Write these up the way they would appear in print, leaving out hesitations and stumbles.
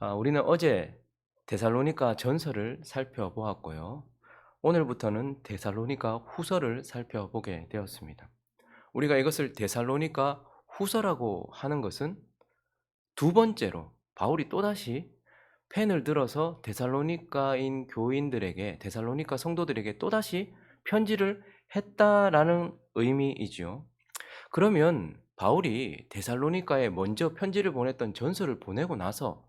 우리는 어제 데살로니가 전서를 살펴보았고요. 오늘부터는 데살로니가 후서를 살펴보게 되었습니다. 우리가 이것을 데살로니가 후서라고 하는 것은 두 번째로 바울이 또다시 펜을 들어서 데살로니가인 교인들에게, 데살로니가 성도들에게 또다시 편지를 했다라는 의미이지요. 그러면 바울이 데살로니가에 먼저 편지를 보냈던 전서를 보내고 나서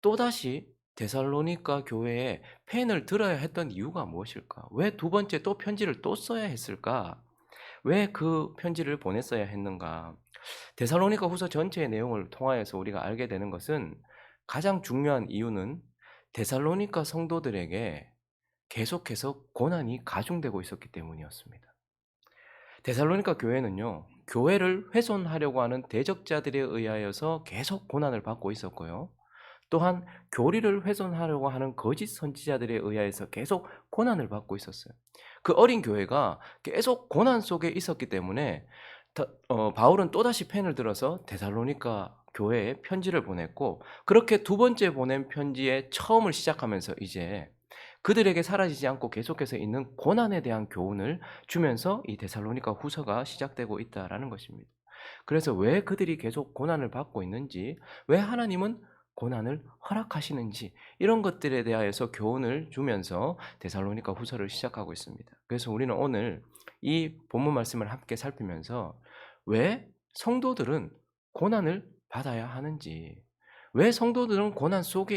또다시 데살로니가 교회에 펜을 들어야 했던 이유가 무엇일까? 왜 두 번째 또 편지를 또 써야 했을까? 왜 그 편지를 보냈어야 했는가? 데살로니가 후서 전체의 내용을 통하여서 우리가 알게 되는 것은 가장 중요한 이유는 데살로니가 성도들에게 계속해서 고난이 가중되고 있었기 때문이었습니다. 데살로니가 교회는요, 교회를 훼손하려고 하는 대적자들에 의하여서 계속 고난을 받고 있었고요. 또한 교리를 훼손하려고 하는 거짓 선지자들에 의하여서 계속 고난을 받고 있었어요. 그 어린 교회가 계속 고난 속에 있었기 때문에 바울은 또다시 펜을 들어서 데살로니가 교회에 편지를 보냈고, 그렇게 두 번째 보낸 편지의 처음을 시작하면서 이제 그들에게 사라지지 않고 계속해서 있는 고난에 대한 교훈을 주면서 이 데살로니가 후서가 시작되고 있다라는 것입니다. 그래서 왜 그들이 계속 고난을 받고 있는지, 왜 하나님은 고난을 허락하시는지, 이런 것들에 대하여서 교훈을 주면서 데살로니가 후서를 시작하고 있습니다. 그래서 우리는 오늘 이 본문 말씀을 함께 살피면서 왜 성도들은 고난을 받아야 하는지, 왜 성도들은 고난 속에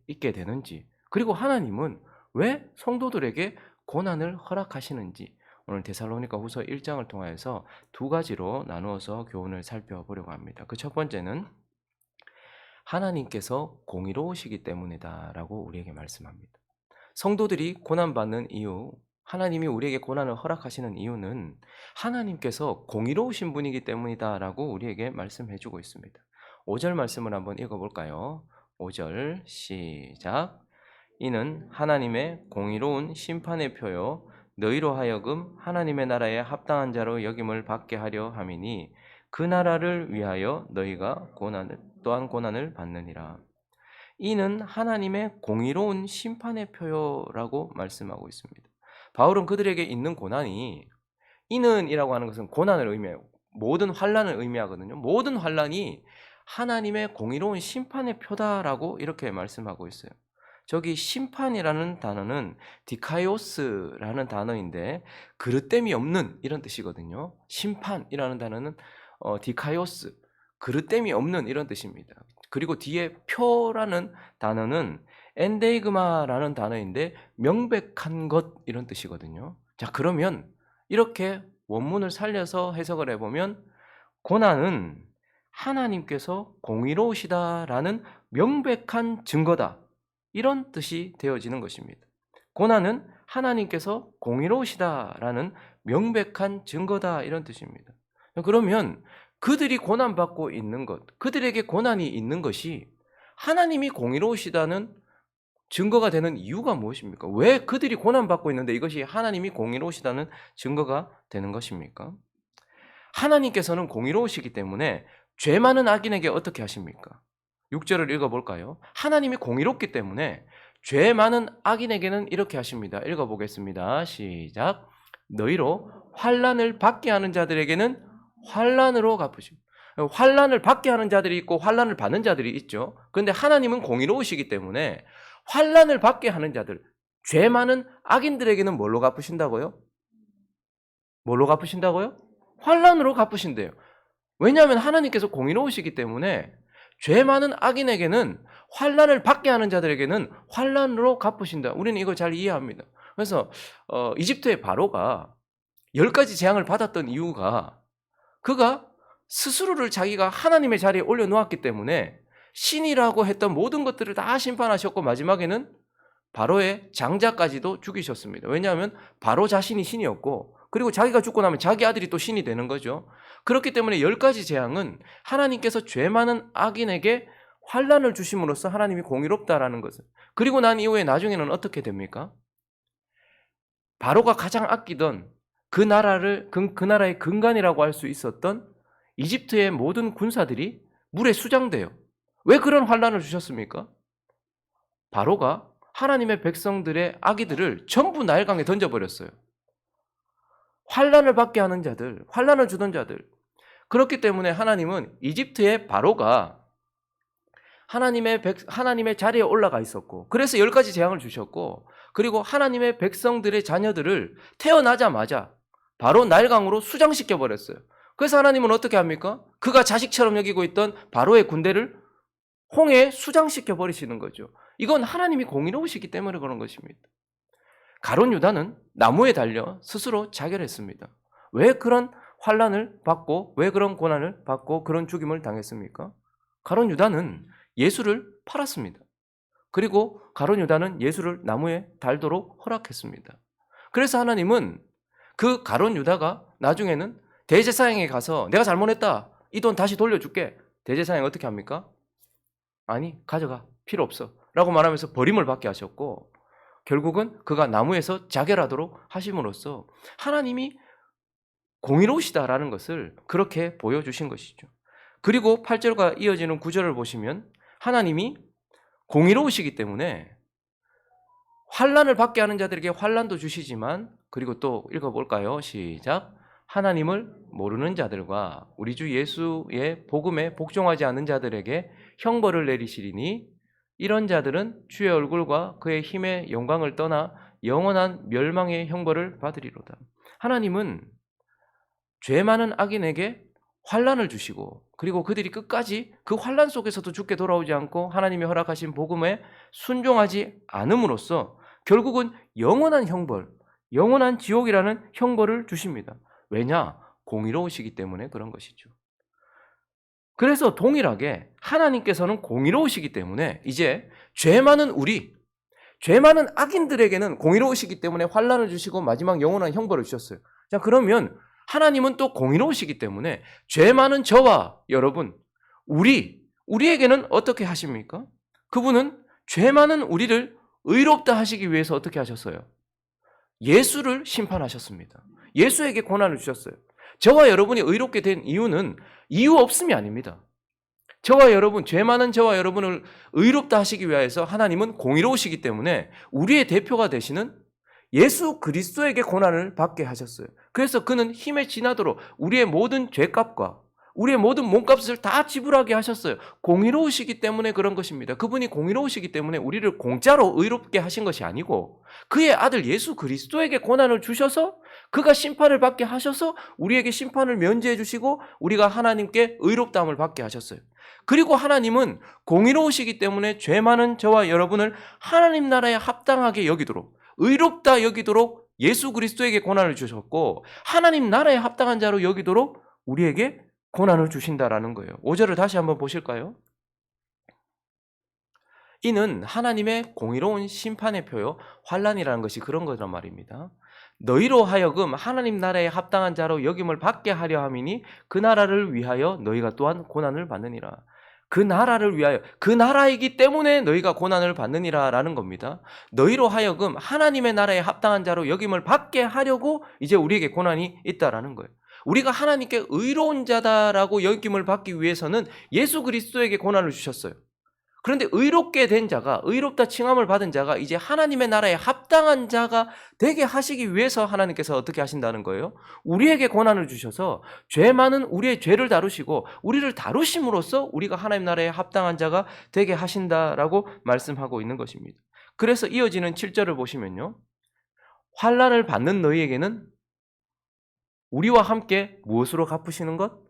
있게 되는지, 그리고 하나님은 왜 성도들에게 고난을 허락하시는지, 오늘 데살로니가 후서 1장을 통하여서 두 가지로 나누어서 교훈을 살펴보려고 합니다. 그 첫 번째는 하나님께서 공의로우시기 때문이다라고 우리에게 말씀합니다. 성도들이 고난받는 이유, 하나님이 우리에게 고난을 허락하시는 이유는 하나님께서 공의로우신 분이기 때문이다라고 우리에게 말씀해 주고 있습니다. 5절 말씀을 한번 읽어볼까요? 5절 시작. 이는 하나님의 공의로운 심판의 표요 너희로 하여금 하나님의 나라에 합당한 자로 여김을 받게 하려 함이니 그 나라를 위하여 너희가 또한 고난을 받느니라. 이는 하나님의 공의로운 심판의 표요라고 말씀하고 있습니다. 바울은 그들에게 있는 고난이, 이는이라고 하는 것은 고난을 의미해요. 모든 환난을 의미하거든요. 모든 환난이 하나님의 공의로운 심판의 표다라고 이렇게 말씀하고 있어요. 저기 심판이라는 단어는 디카이오스라는 단어인데 그릇됨이 없는 이런 뜻이거든요. 심판이라는 단어는 디카이오스, 그릇됨이 없는 이런 뜻입니다. 그리고 뒤에 표라는 단어는 엔데이그마라는 단어인데 명백한 것 이런 뜻이거든요. 자, 그러면 이렇게 원문을 살려서 해석을 해보면 고난은 하나님께서 공의로우시다라는 명백한 증거다, 이런 뜻이 되어지는 것입니다. 고난은 하나님께서 공의로우시다라는 명백한 증거다, 이런 뜻입니다. 그러면 그들이 고난받고 있는 것, 그들에게 고난이 있는 것이 하나님이 공의로우시다는 증거가 되는 이유가 무엇입니까? 왜 그들이 고난받고 있는데 이것이 하나님이 공의로우시다는 증거가 되는 것입니까? 하나님께서는 공의로우시기 때문에 죄 많은 악인에게 어떻게 하십니까? 6절을 읽어볼까요? 하나님이 공의롭기 때문에 죄 많은 악인에게는 이렇게 하십니다. 읽어보겠습니다. 시작. 너희로 환난을 받게 하는 자들에게는 환난으로 갚으십니다. 환난을 받게 하는 자들이 있고 환난을 받는 자들이 있죠. 그런데 하나님은 공의로우시기 때문에 환난을 받게 하는 자들, 죄 많은 악인들에게는 뭘로 갚으신다고요? 뭘로 갚으신다고요? 환난으로 갚으신대요. 왜냐하면 하나님께서 공의로우시기 때문에 죄 많은 악인에게는, 환난을 받게 하는 자들에게는 환난으로 갚으신다. 우리는 이거 잘 이해합니다. 그래서 이집트의 바로가 10가지 재앙을 받았던 이유가 그가 스스로를 자기가 하나님의 자리에 올려놓았기 때문에 신이라고 했던 모든 것들을 다 심판하셨고 마지막에는 바로의 장자까지도 죽이셨습니다. 왜냐하면 바로 자신이 신이었고, 그리고 자기가 죽고 나면 자기 아들이 또 신이 되는 거죠. 그렇기 때문에 10가지 재앙은 하나님께서 죄 많은 악인에게 환난을 주심으로써 하나님이 공의롭다라는 것을. 그리고 난 이후에 나중에는 어떻게 됩니까? 바로가 가장 아끼던 그 나라의 근간이라고 할 수 있었던 이집트의 모든 군사들이 물에 수장돼요. 왜 그런 환난을 주셨습니까? 바로가 하나님의 백성들의 아기들을 전부 나일강에 던져버렸어요. 환난을 받게 하는 자들, 환난을 주던 자들. 그렇기 때문에 하나님은 이집트의 바로가 하나님의 자리에 올라가 있었고, 그래서 10가지 재앙을 주셨고, 그리고 하나님의 백성들의 자녀들을 태어나자마자 바로 나일강으로 수장시켜 버렸어요. 그래서 하나님은 어떻게 합니까? 그가 자식처럼 여기고 있던 바로의 군대를 홍해에 수장시켜 버리시는 거죠. 이건 하나님이 공의로우시기 때문에 그런 것입니다. 가룟 유다는 나무에 달려 스스로 자결했습니다. 왜 그런 환난을 받고, 왜 그런 고난을 받고 그런 죽임을 당했습니까? 가룟 유다는 예수를 팔았습니다. 그리고 가룟 유다는 예수를 나무에 달도록 허락했습니다. 그래서 하나님은 그 가룟 유다가 나중에는 대제사장에게 가서 내가 잘못했다, 이 돈 다시 돌려줄게. 대제사장이 어떻게 합니까? 아니, 가져가, 필요 없어 라고 말하면서 버림을 받게 하셨고, 결국은 그가 나무에서 자결하도록 하심으로써 하나님이 공의로우시다라는 것을 그렇게 보여주신 것이죠. 그리고 8절과 이어지는 9절을 보시면 하나님이 공의로우시기 때문에 환난을 받게 하는 자들에게 환난도 주시지만, 그리고 또 읽어볼까요? 시작. 하나님을 모르는 자들과 우리 주 예수의 복음에 복종하지 않는 자들에게 형벌을 내리시리니 이런 자들은 주의 얼굴과 그의 힘의 영광을 떠나 영원한 멸망의 형벌을 받으리로다. 하나님은 죄 많은 악인에게 환난을 주시고, 그리고 그들이 끝까지 그 환난 속에서도 죽게 돌아오지 않고 하나님이 허락하신 복음에 순종하지 않음으로써 결국은 영원한 형벌, 영원한 지옥이라는 형벌을 주십니다. 왜냐? 공의로우시기 때문에 그런 것이죠. 그래서 동일하게 하나님께서는 공의로우시기 때문에 이제 죄 많은 악인들에게는 공의로우시기 때문에 환난을 주시고 마지막 영원한 형벌을 주셨어요. 자, 그러면 하나님은 또 공의로우시기 때문에 죄 많은 저와 여러분, 우리에게는 어떻게 하십니까? 그분은 죄 많은 우리를 의롭다 하시기 위해서 어떻게 하셨어요? 예수를 심판하셨습니다. 예수에게 고난을 주셨어요. 저와 여러분이 의롭게 된 이유는 이유 없음이 아닙니다. 저와 여러분, 죄 많은 저와 여러분을 의롭다 하시기 위해서 하나님은 공의로우시기 때문에 우리의 대표가 되시는 예수 그리스도에게 고난을 받게 하셨어요. 그래서 그는 힘에 지나도록 우리의 모든 죄값과 우리의 모든 몸값을 다 지불하게 하셨어요. 공의로우시기 때문에 그런 것입니다. 그분이 공의로우시기 때문에 우리를 공짜로 의롭게 하신 것이 아니고 그의 아들 예수 그리스도에게 고난을 주셔서 그가 심판을 받게 하셔서 우리에게 심판을 면제해 주시고 우리가 하나님께 의롭다함을 받게 하셨어요. 그리고 하나님은 공의로우시기 때문에 죄 많은 저와 여러분을 하나님 나라에 합당하게 여기도록, 의롭다 여기도록 예수 그리스도에게 고난을 주셨고, 하나님 나라에 합당한 자로 여기도록 우리에게 고난을 주신다라는 거예요. 5절을 다시 한번 보실까요? 이는 하나님의 공의로운 심판의 표요, 환난이라는 것이 그런 거란 말입니다. 너희로 하여금 하나님 나라에 합당한 자로 여김을 받게 하려 함이니 그 나라를 위하여 너희가 또한 고난을 받느니라. 그 나라를 위하여, 그 나라이기 때문에 너희가 고난을 받느니라 라는 겁니다. 너희로 하여금 하나님의 나라에 합당한 자로 여김을 받게 하려고 이제 우리에게 고난이 있다라는 거예요. 우리가 하나님께 의로운 자다라고 여김을 받기 위해서는 예수 그리스도에게 고난을 주셨어요. 그런데 의롭게 된 자가, 의롭다 칭함을 받은 자가 이제 하나님의 나라에 합당한 자가 되게 하시기 위해서 하나님께서 어떻게 하신다는 거예요? 우리에게 고난을 주셔서 죄 많은 우리의 죄를 다루시고 우리를 다루심으로써 우리가 하나님 나라에 합당한 자가 되게 하신다라고 말씀하고 있는 것입니다. 그래서 이어지는 7절을 보시면요, 환난을 받는 너희에게는 우리와 함께 무엇으로 갚으시는 것?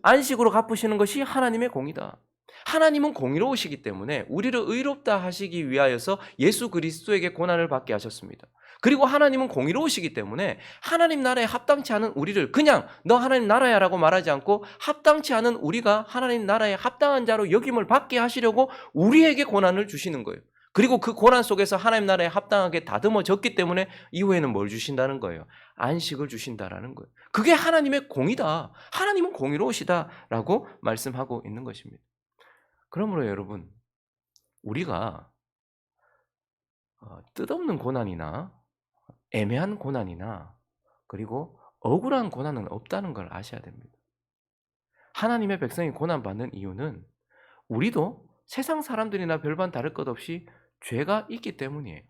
안식으로 갚으시는 것이 하나님의 공이다. 하나님은 공의로우시기 때문에 우리를 의롭다 하시기 위하여서 예수 그리스도에게 고난을 받게 하셨습니다. 그리고 하나님은 공의로우시기 때문에 하나님 나라에 합당치 않은 우리를 그냥 너 하나님 나라야 라고 말하지 않고 합당치 않은 우리가 하나님 나라에 합당한 자로 여김을 받게 하시려고 우리에게 고난을 주시는 거예요. 그리고 그 고난 속에서 하나님 나라에 합당하게 다듬어졌기 때문에 이후에는 뭘 주신다는 거예요? 안식을 주신다라는 거예요. 그게 하나님의 공이다. 하나님은 공의로우시다라고 말씀하고 있는 것입니다. 그러므로 여러분, 우리가 뜻없는 고난이나 애매한 고난이나 그리고 억울한 고난은 없다는 걸 아셔야 됩니다. 하나님의 백성이 고난받는 이유는 우리도 세상 사람들이나 별반 다를 것 없이 죄가 있기 때문이에요.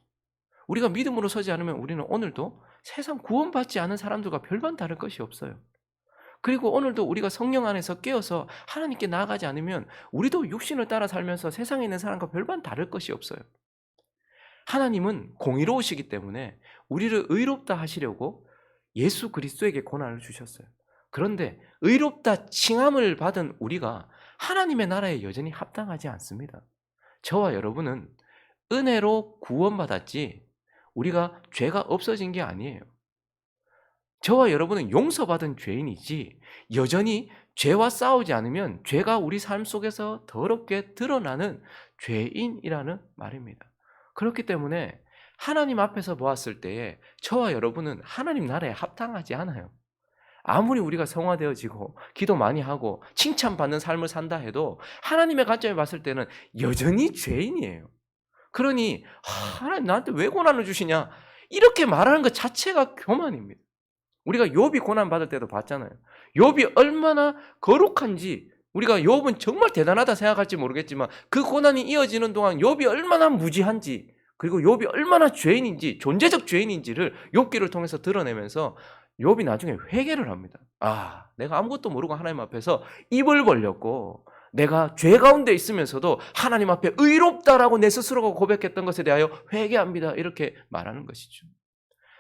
우리가 믿음으로 서지 않으면 우리는 오늘도 세상 구원받지 않은 사람들과 별반 다를 것이 없어요. 그리고 오늘도 우리가 성령 안에서 깨어서 하나님께 나아가지 않으면 우리도 육신을 따라 살면서 세상에 있는 사람과 별반 다를 것이 없어요. 하나님은 공의로우시기 때문에 우리를 의롭다 하시려고 예수 그리스도에게 고난을 주셨어요. 그런데 의롭다 칭함을 받은 우리가 하나님의 나라에 여전히 합당하지 않습니다. 저와 여러분은 은혜로 구원받았지 우리가 죄가 없어진 게 아니에요. 저와 여러분은 용서받은 죄인이지 여전히 죄와 싸우지 않으면 죄가 우리 삶 속에서 더럽게 드러나는 죄인이라는 말입니다. 그렇기 때문에 하나님 앞에서 보았을 때에 저와 여러분은 하나님 나라에 합당하지 않아요. 아무리 우리가 성화되어지고 기도 많이 하고 칭찬받는 삶을 산다 해도 하나님의 관점에 봤을 때는 여전히 죄인이에요. 그러니 하나님 나한테 왜 고난을 주시냐 이렇게 말하는 것 자체가 교만입니다. 우리가 욥이 고난 받을 때도 봤잖아요. 욥이 얼마나 거룩한지 우리가 욥은 정말 대단하다 생각할지 모르겠지만 그 고난이 이어지는 동안 욥이 얼마나 무지한지 그리고 욥이 얼마나 죄인인지 존재적 죄인인지를 욥기를 통해서 드러내면서 욥이 나중에 회개를 합니다. 내가 아무것도 모르고 하나님 앞에서 입을 벌렸고 내가 죄 가운데 있으면서도 하나님 앞에 의롭다라고 내 스스로가 고백했던 것에 대하여 회개합니다. 이렇게 말하는 것이죠.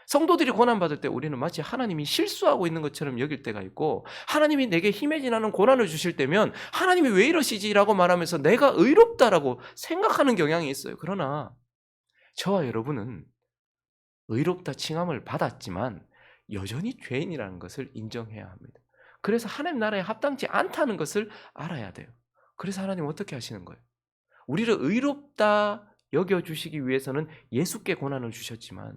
성도들이 고난받을 때 우리는 마치 하나님이 실수하고 있는 것처럼 여길 때가 있고 하나님이 내게 힘에 지나는 고난을 주실 때면 하나님이 왜 이러시지라고 말하면서 내가 의롭다라고 생각하는 경향이 있어요. 그러나 저와 여러분은 의롭다 칭함을 받았지만 여전히 죄인이라는 것을 인정해야 합니다. 그래서 하나님 나라에 합당치 않다는 것을 알아야 돼요. 그래서 하나님은 어떻게 하시는 거예요? 우리를 의롭다 여겨주시기 위해서는 예수께 고난을 주셨지만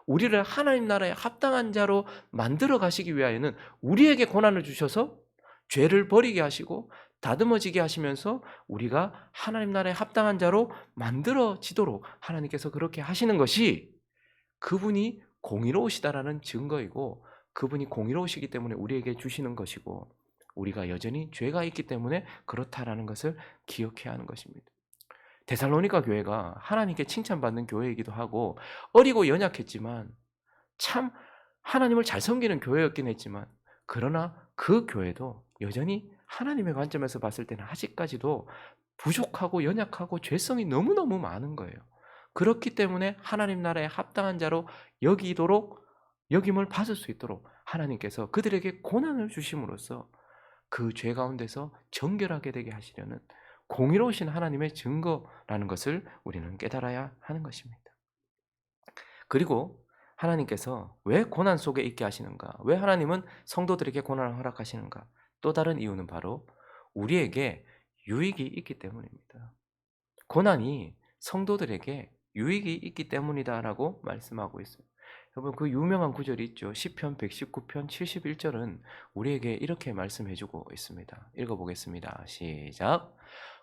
우리를 하나님 나라에 합당한 자로 만들어 가시기 위하여는 우리에게 고난을 주셔서 죄를 버리게 하시고 다듬어지게 하시면서 우리가 하나님 나라에 합당한 자로 만들어지도록 하나님께서 그렇게 하시는 것이 그분이 공의로우시다라는 증거이고 그분이 공의로우시기 때문에 우리에게 주시는 것이고 우리가 여전히 죄가 있기 때문에 그렇다라는 것을 기억해야 하는 것입니다. 데살로니가 교회가 하나님께 칭찬받는 교회이기도 하고 어리고 연약했지만 참 하나님을 잘 섬기는 교회였긴 했지만 그러나 그 교회도 여전히 하나님의 관점에서 봤을 때는 아직까지도 부족하고 연약하고 죄성이 너무너무 많은 거예요. 그렇기 때문에 하나님 나라에 합당한 자로 여김을 받을 수 있도록 하나님께서 그들에게 고난을 주심으로써 그 죄 가운데서 정결하게 되게 하시려는 공의로우신 하나님의 증거라는 것을 우리는 깨달아야 하는 것입니다. 그리고 하나님께서 왜 고난 속에 있게 하시는가? 왜 하나님은 성도들에게 고난을 허락하시는가? 또 다른 이유는 바로 우리에게 유익이 있기 때문입니다. 고난이 성도들에게 유익이 있기 때문이다라고 말씀하고 있어요. 여러분 그 유명한 구절이 있죠. 시편 119편 71절은 우리에게 이렇게 말씀해주고 있습니다. 읽어보겠습니다. 시작.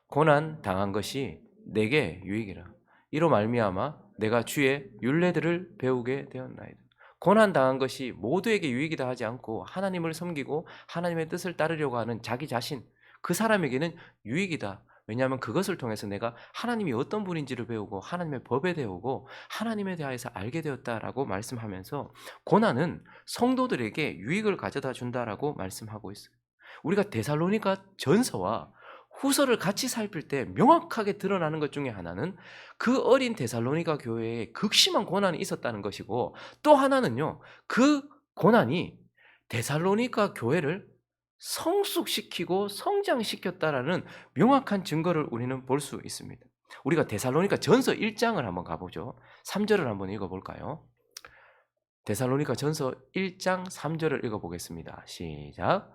고난 당한 것이 내게 유익이라. 이로 말미암아 내가 주의 율례들을 배우게 되었나이다. 고난 당한 것이 모두에게 유익이다 하지 않고 하나님을 섬기고 하나님의 뜻을 따르려고 하는 자기 자신 그 사람에게는 유익이다. 왜냐하면 그것을 통해서 내가 하나님이 어떤 분인지를 배우고 하나님의 법에 대우고 하나님에 대하여서 알게 되었다라고 말씀하면서 고난은 성도들에게 유익을 가져다 준다라고 말씀하고 있어요. 우리가 데살로니가 전서와 후서를 같이 살필 때 명확하게 드러나는 것 중에 하나는 그 어린 데살로니가 교회에 극심한 고난이 있었다는 것이고 또 하나는요. 그 고난이 데살로니가 교회를 성숙시키고 성장시켰다라는 명확한 증거를 우리는 볼 수 있습니다. 우리가 데살로니가 전서 1장을 한번 가보죠. 3절을 한번 읽어볼까요? 데살로니가 전서 1장 3절을 읽어보겠습니다. 시작.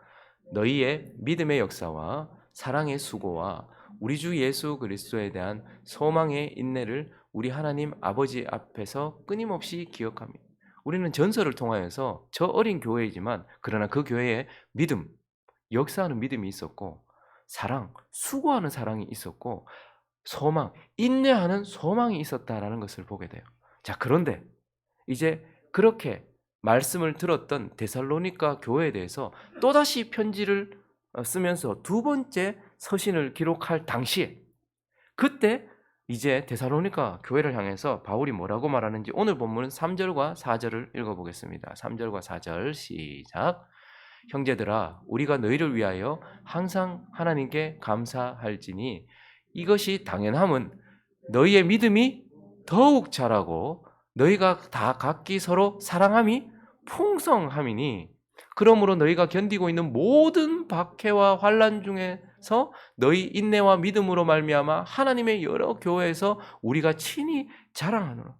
너희의 믿음의 역사와 사랑의 수고와 우리 주 예수 그리스도에 대한 소망의 인내를 우리 하나님 아버지 앞에서 끊임없이 기억합니다. 우리는 전서를 통하여서 저 어린 교회이지만 그러나 그 교회에 믿음, 역사하는 믿음이 있었고 사랑, 수고하는 사랑이 있었고 소망, 인내하는 소망이 있었다라는 것을 보게 돼요. 자, 그런데 이제 그렇게 말씀을 들었던 데살로니가 교회에 대해서 또다시 편지를 쓰면서 두 번째 서신을 기록할 당시에 그때 이제 데살로니가 교회를 향해서 바울이 뭐라고 말하는지 오늘 본문은 3 절과 4 절을 읽어 보겠습니다. 3 절과 4 절 시작. 형제들아 우리가 너희를 위하여 항상 하나님께 감사할지니 이것이 당연함은 너희의 믿음이 더욱 자라고 너희가 다 각기 서로 사랑함이 풍성함이니 그러므로 너희가 견디고 있는 모든 박해와 환난 중에서 너희 인내와 믿음으로 말미암아 하나님의 여러 교회에서 우리가 친히 자랑하노라.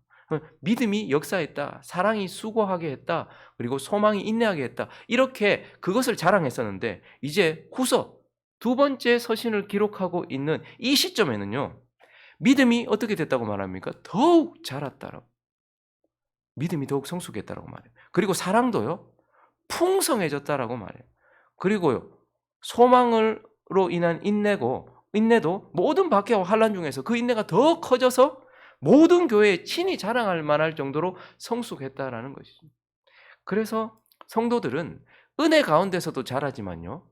믿음이 역사했다. 사랑이 수고하게 했다. 그리고 소망이 인내하게 했다. 이렇게 그것을 자랑했었는데 이제 후서 두 번째 서신을 기록하고 있는 이 시점에는요. 믿음이 어떻게 됐다고 말합니까? 더욱 자랐다라고. 믿음이 더욱 성숙했다라고 말해요. 그리고 사랑도요. 풍성해졌다라고 말해요. 그리고요. 소망으로 인한 인내도 모든 박해와 환난 중에서 그 인내가 더 커져서 모든 교회에 친히 자랑할 만할 정도로 성숙했다라는 것이죠. 그래서 성도들은 은혜 가운데서도 자라지만요.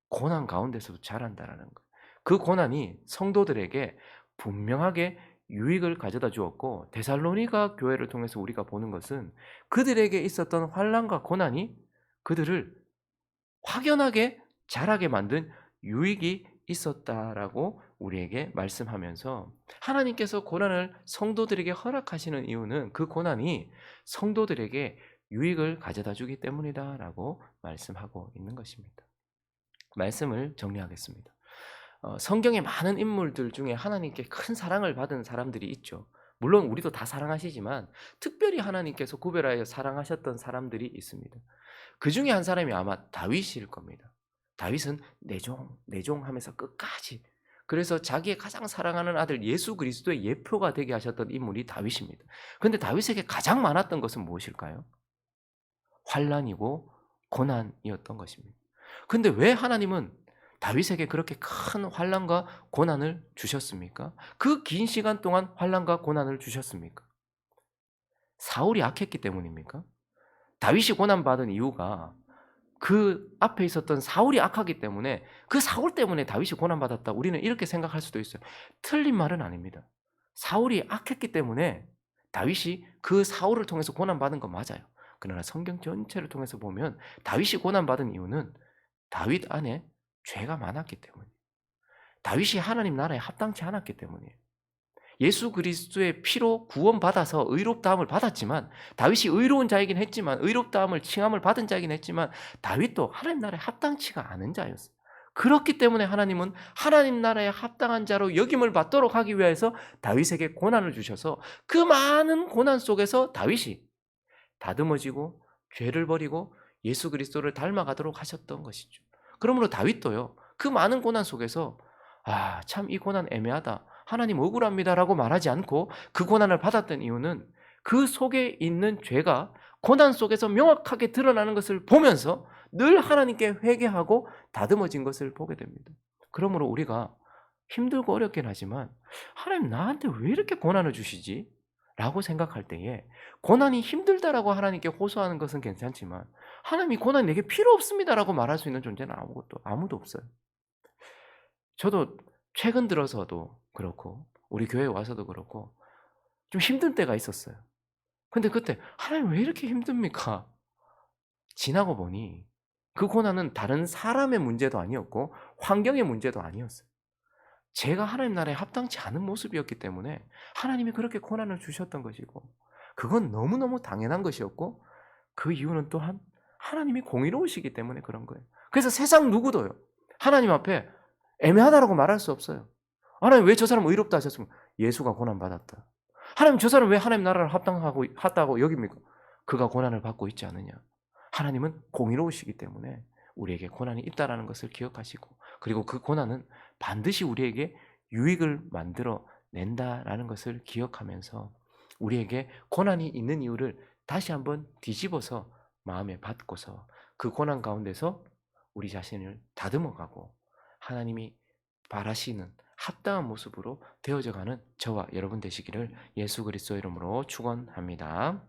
고난 가운데서도 자란다라는 거예요. 그 고난이 성도들에게 분명하게 유익을 가져다 주었고 데살로니가 교회를 통해서 우리가 보는 것은 그들에게 있었던 환난과 고난이 그들을 확연하게 자라게 만든 유익이 있었다라고 우리에게 말씀하면서 하나님께서 고난을 성도들에게 허락하시는 이유는 그 고난이 성도들에게 유익을 가져다 주기 때문이다라고 말씀하고 있는 것입니다. 말씀을 정리하겠습니다. 성경의 많은 인물들 중에 하나님께 큰 사랑을 받은 사람들이 있죠. 물론 우리도 다 사랑하시지만 특별히 하나님께서 구별하여 사랑하셨던 사람들이 있습니다. 그 중에 한 사람이 아마 다윗일 겁니다. 다윗은 내종하면서 끝까지 그래서 자기의 가장 사랑하는 아들 예수 그리스도의 예표가 되게 하셨던 인물이 다윗입니다. 그런데 다윗에게 가장 많았던 것은 무엇일까요? 환난이고 고난이었던 것입니다. 근데 왜 하나님은 다윗에게 그렇게 큰 환난과 고난을 주셨습니까? 그 긴 시간 동안 환난과 고난을 주셨습니까? 사울이 악했기 때문입니까? 다윗이 고난받은 이유가 그 앞에 있었던 사울이 악하기 때문에 그 사울 때문에 다윗이 고난받았다. 우리는 이렇게 생각할 수도 있어요. 틀린 말은 아닙니다. 사울이 악했기 때문에 다윗이 그 사울을 통해서 고난받은 건 맞아요. 그러나 성경 전체를 통해서 보면 다윗이 고난받은 이유는 다윗 안에 죄가 많았기 때문이에요. 다윗이 하나님 나라에 합당치 않았기 때문이에요. 예수 그리스도의 피로 구원받아서 의롭다함을 받았지만 다윗이 의로운 자이긴 했지만 의롭다함을 칭함을 받은 자이긴 했지만 다윗도 하나님 나라에 합당치가 않은 자였어요. 그렇기 때문에 하나님은 하나님 나라에 합당한 자로 여김을 받도록 하기 위해서 다윗에게 고난을 주셔서 그 많은 고난 속에서 다윗이 다듬어지고 죄를 버리고 예수 그리스도를 닮아가도록 하셨던 것이죠. 그러므로 다윗도요. 그 많은 고난 속에서 참 이 고난 애매하다. 하나님 억울합니다라고 말하지 않고 그 고난을 받았던 이유는 그 속에 있는 죄가 고난 속에서 명확하게 드러나는 것을 보면서 늘 하나님께 회개하고 다듬어진 것을 보게 됩니다. 그러므로 우리가 힘들고 어렵긴 하지만 하나님 나한테 왜 이렇게 고난을 주시지? 라고 생각할 때에 고난이 힘들다라고 하나님께 호소하는 것은 괜찮지만 하나님이 고난이 내게 필요 없습니다라고 말할 수 있는 존재는 아무도 없어요. 저도 최근 들어서도 그렇고 우리 교회에 와서도 그렇고 좀 힘든 때가 있었어요. 근데 그때 '하나님 왜 이렇게 힘듭니까?' 지나고 보니 그 고난은 다른 사람의 문제도 아니었고 환경의 문제도 아니었어요. 제가 하나님 나라에 합당치 않은 모습이었기 때문에 하나님이 그렇게 고난을 주셨던 것이고 그건 너무너무 당연한 것이었고 그 이유는 또한 하나님이 공의로우시기 때문에 그런 거예요. 그래서 세상 누구도요. 하나님 앞에 애매하다라고 말할 수 없어요. 하나님 왜 저 사람 의롭다 하셨습니까? 예수가 고난받았다. 하나님 저 사람 왜 하나님 나라를 합당하다고 여깁니까? 그가 고난을 받고 있지 않느냐. 하나님은 공의로우시기 때문에 우리에게 고난이 있다라는 것을 기억하시고 그리고 그 고난은 반드시 우리에게 유익을 만들어 낸다라는 것을 기억하면서 우리에게 고난이 있는 이유를 다시 한번 뒤집어서 마음에 받고서 그 고난 가운데서 우리 자신을 다듬어가고 하나님이 바라시는 합당한 모습으로 되어져가는 저와 여러분 되시기를 예수 그리스도 이름으로 축원합니다.